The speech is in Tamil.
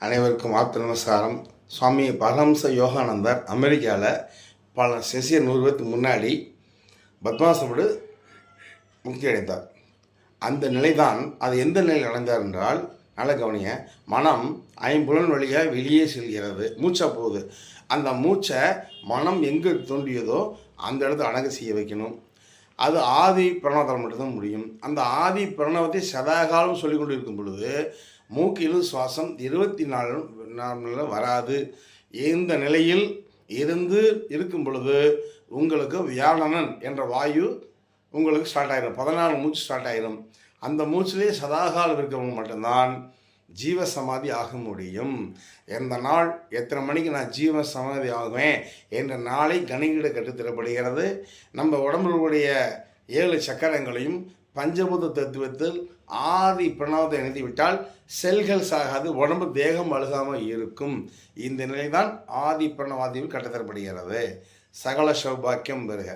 அனைவருக்கும் ஆப்த நமஸ்காரம். சுவாமி பரமஹம்ச யோகானந்தர் அமெரிக்காவில் பல செசியர் 100 வருஷத்துக்கு முன்னாடி பத்மாசப்படு முக்தி அடைந்தார். அந்த நிலைதான். அது எந்த நிலையில் அடைந்தார் என்றால், நல்ல கவனிய, மனம் ஐம்புலன் வழியாக வெளியே செல்கிறது, மூச்சா போகுது. அந்த மூச்சை மனம் எங்கே தோன்றியதோ அந்த இடத்துல அடங்க செய்ய வைக்கணும். அது ஆதி பிரணவத்தால் மட்டும்தான் முடியும். அந்த ஆதி பிரணவத்தை சதாகாலம் சொல்லிக் கொண்டு இருக்கும் பொழுது மூக்கிலும் சுவாசம் 24 நாளில் வராது. இந்த நிலையில் இருந்து இருக்கும் பொழுது உங்களுக்கு வியாழனன் என்ற வாயு உங்களுக்கு ஸ்டார்ட் ஆகிடும். 14 மூச்சு ஸ்டார்ட் ஆகிடும். அந்த மூச்சிலே சதாகாலம் இருக்கிறவங்க மட்டும்தான் ஜீவசமாதி ஆக முடியும். எந்த நாள் எத்தனை மணிக்கு நான் ஜீவசமாதி ஆகுவேன் என்ற நாளை கணிகிட கட்டுத்தரப்படுகிறது. நம்ம உடம்புடைய 7 சக்கரங்களையும் பஞ்சபூத தத்துவத்தில் ஆதி பிரணவத்தை இணைத்துவிட்டால் செல்கள் சாகாது, உடம்பு தேகம் அழுகாமல் இருக்கும். இந்த நிலைதான் ஆதி பிரணவாதியில் கட்டுத்தரப்படுகிறது. சகல சௌபாக்கியம் பெறுக.